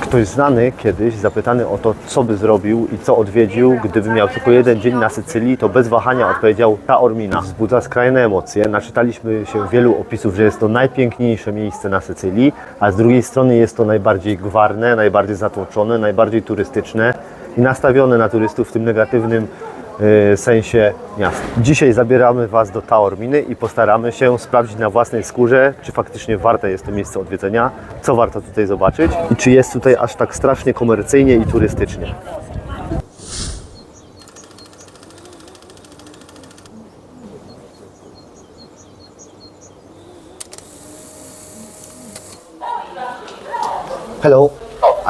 Ktoś znany kiedyś, zapytany o to, co by zrobił i co odwiedził, gdyby miał tylko jeden dzień na Sycylii, to bez wahania odpowiedział Taormina. Wzbudza skrajne emocje. Naczytaliśmy się wielu opisów, że jest to najpiękniejsze miejsce na Sycylii, a z drugiej strony jest to najbardziej gwarne, najbardziej zatłoczone, najbardziej turystyczne i nastawione na turystów w tym negatywnym sensie miasta. Dzisiaj zabieramy Was do Taorminy i postaramy się sprawdzić na własnej skórze, czy faktycznie warte jest to miejsce odwiedzenia, co warto tutaj zobaczyć i czy jest tutaj aż tak strasznie komercyjnie i turystycznie. Hello.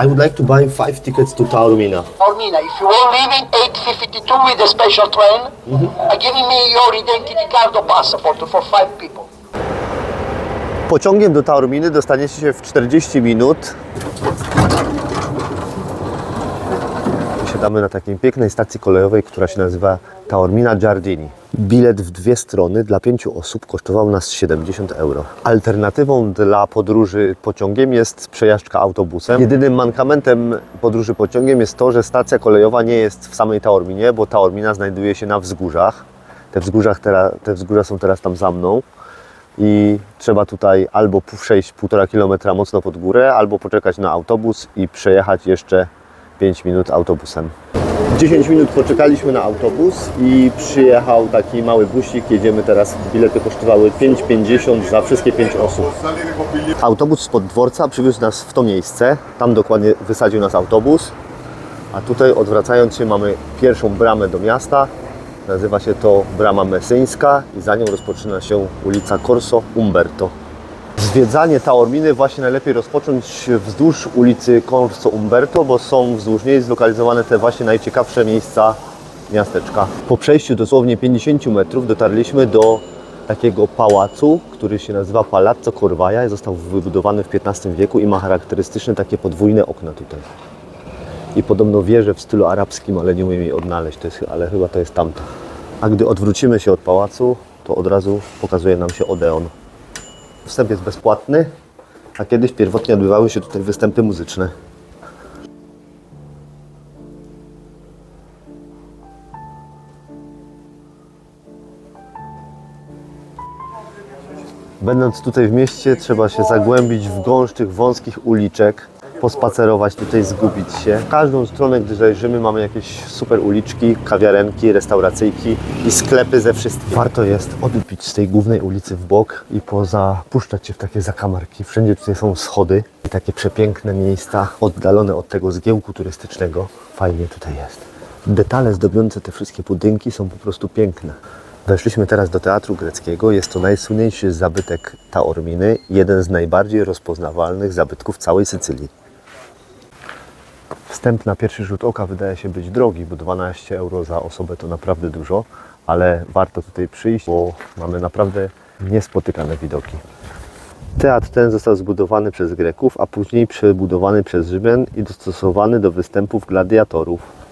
I would like to buy 5 tickets to Taormina. Taormina, if you are leaving 8:52 with a special train, give me your identity card or passport for 5 people. Pociągiem do Taorminy dostaniecie się w 40 minut. Siadamy na takiej pięknej stacji kolejowej, która się nazywa Taormina Giardini. Bilet w 2 strony dla 5 osób kosztował nas 70 euro. Alternatywą dla podróży pociągiem jest przejażdżka autobusem. Jedynym mankamentem podróży pociągiem jest to, że stacja kolejowa nie jest w samej Taorminie, bo Taormina znajduje się na wzgórzach. Te wzgórza są teraz tam za mną i trzeba tutaj albo przejść 1,5 kilometra mocno pod górę, albo poczekać na autobus i przejechać jeszcze 5 minut autobusem. 10 minut poczekaliśmy na autobus i przyjechał taki mały busik. Jedziemy teraz, bilety kosztowały 5,50 za wszystkie 5 osób. Autobus spod dworca przywiózł nas w to miejsce. Tam dokładnie wysadził nas autobus. A tutaj odwracając się mamy pierwszą bramę do miasta. Nazywa się to Brama Messyńska i za nią rozpoczyna się ulica Corso Umberto. Zwiedzanie Taorminy właśnie najlepiej rozpocząć wzdłuż ulicy Corso Umberto, bo są wzdłuż niej zlokalizowane te właśnie najciekawsze miejsca miasteczka. Po przejściu dosłownie 50 metrów dotarliśmy do takiego pałacu, który się nazywa Palazzo Corvaia i został wybudowany w XV wieku i ma charakterystyczne takie podwójne okna tutaj. I podobno wieże w stylu arabskim, ale nie umiem jej odnaleźć, ale chyba to jest tamto. A gdy odwrócimy się od pałacu, to od razu pokazuje nam się Odeon. Wstęp jest bezpłatny, a kiedyś pierwotnie odbywały się tutaj występy muzyczne. Będąc tutaj w mieście, trzeba się zagłębić w gąszcz tych wąskich uliczek, pospacerować tutaj, zgubić się. W każdą stronę, gdy zajrzymy, mamy jakieś super uliczki, kawiarenki, restauracyjki i sklepy ze wszystkim. Warto jest odbić z tej głównej ulicy w bok i puszczać się w takie zakamarki. Wszędzie tutaj są schody i takie przepiękne miejsca oddalone od tego zgiełku turystycznego. Fajnie tutaj jest. Detale zdobiące te wszystkie budynki są po prostu piękne. Weszliśmy teraz do Teatru Greckiego. Jest to najsłynniejszy zabytek Taorminy, jeden z najbardziej rozpoznawalnych zabytków całej Sycylii. Wstęp na pierwszy rzut oka wydaje się być drogi, bo 12 euro za osobę to naprawdę dużo, ale warto tutaj przyjść, bo mamy naprawdę niespotykane widoki. Teatr ten został zbudowany przez Greków, a później przebudowany przez Rzymian i dostosowany do występów gladiatorów.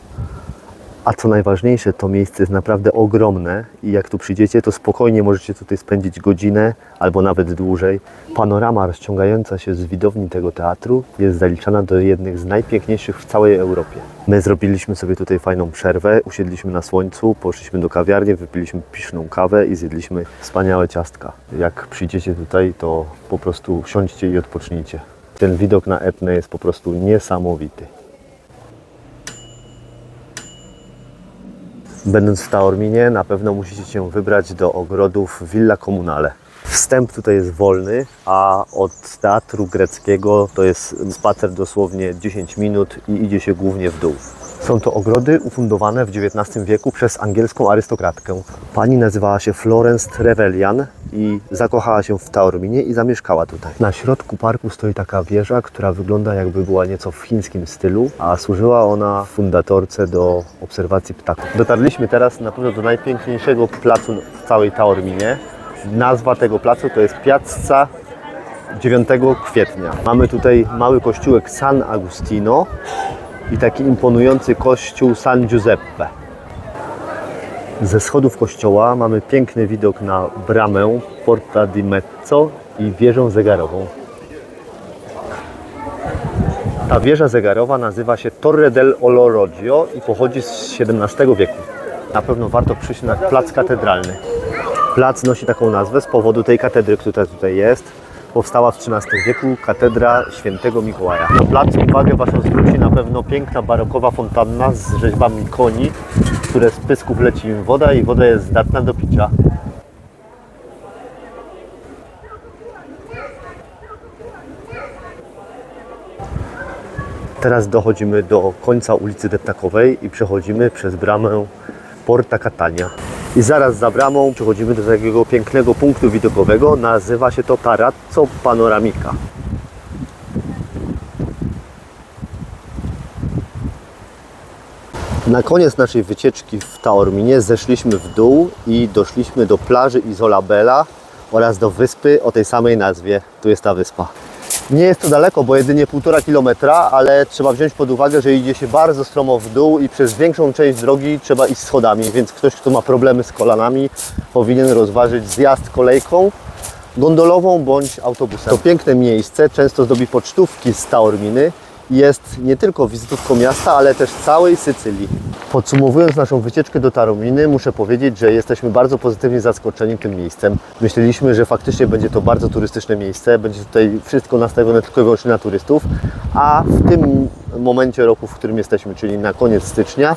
A co najważniejsze, to miejsce jest naprawdę ogromne i jak tu przyjdziecie, to spokojnie możecie tutaj spędzić godzinę albo nawet dłużej. Panorama rozciągająca się z widowni tego teatru jest zaliczana do jednych z najpiękniejszych w całej Europie. My zrobiliśmy sobie tutaj fajną przerwę, usiedliśmy na słońcu, poszliśmy do kawiarni, wypiliśmy pyszną kawę i zjedliśmy wspaniałe ciastka. Jak przyjdziecie tutaj, to po prostu siądźcie i odpocznijcie. Ten widok na Etnę jest po prostu niesamowity. Będąc w Taorminie, na pewno musicie się wybrać do ogrodów Villa Comunale. Wstęp tutaj jest wolny, a od Teatru Greckiego to jest spacer dosłownie 10 minut i idzie się głównie w dół. Są to ogrody ufundowane w XIX wieku przez angielską arystokratkę. Pani nazywała się Florence Trevelyan i zakochała się w Taorminie i zamieszkała tutaj. Na środku parku stoi taka wieża, która wygląda jakby była nieco w chińskim stylu, a służyła ona fundatorce do obserwacji ptaków. Dotarliśmy teraz na pewno do najpiękniejszego placu w całej Taorminie. Nazwa tego placu to jest Piazza 9 kwietnia. Mamy tutaj mały kościółek San Agustino i taki imponujący kościół San Giuseppe. Ze schodów kościoła mamy piękny widok na bramę Porta di Mezzo i wieżę zegarową. Ta wieża zegarowa nazywa się Torre del Orologio i pochodzi z XVII wieku. Na pewno warto przyjść na plac katedralny. Plac nosi taką nazwę z powodu tej katedry, która tutaj jest. Powstała w XIII wieku katedra świętego Mikołaja. Na placu uwagę Waszą zwróci na pewno piękna barokowa fontanna z rzeźbami koni, które z pysków leci im woda i woda jest zdatna do picia. Teraz dochodzimy do końca ulicy Deptakowej i przechodzimy przez bramę Porta Catania. I zaraz za bramą przechodzimy do takiego pięknego punktu widokowego. Nazywa się to Tarazzo Panoramica. Na koniec naszej wycieczki w Taorminie zeszliśmy w dół i doszliśmy do plaży Isola Bella oraz do wyspy o tej samej nazwie. Tu jest ta wyspa. Nie jest to daleko, bo jedynie 1,5 kilometra, ale trzeba wziąć pod uwagę, że idzie się bardzo stromo w dół i przez większą część drogi trzeba iść schodami, więc ktoś, kto ma problemy z kolanami, powinien rozważyć zjazd kolejką gondolową bądź autobusem. To piękne miejsce często zdobi pocztówki z Taorminy i jest nie tylko wizytówką miasta, ale też całej Sycylii. Podsumowując naszą wycieczkę do Taorminy, muszę powiedzieć, że jesteśmy bardzo pozytywnie zaskoczeni tym miejscem. Myśleliśmy, że faktycznie będzie to bardzo turystyczne miejsce, będzie tutaj wszystko nastawione tylko i wyłącznie na turystów, a w tym momencie roku, w którym jesteśmy, czyli na koniec stycznia,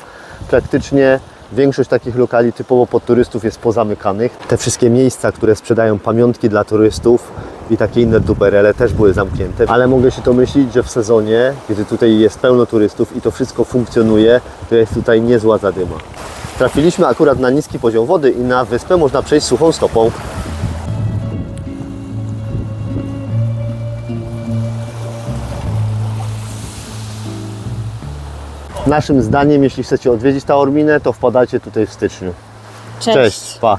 praktycznie większość takich lokali typowo pod turystów jest pozamykanych. Te wszystkie miejsca, które sprzedają pamiątki dla turystów i takie inne duperele też były zamknięte, ale mogę się domyślić, że w sezonie, kiedy tutaj jest pełno turystów i to wszystko funkcjonuje, to jest tutaj niezła zadyma. Trafiliśmy akurat na niski poziom wody i na wyspę można przejść suchą stopą. Naszym zdaniem, jeśli chcecie odwiedzić Taorminę, to wpadajcie tutaj w styczniu. Cześć, pa!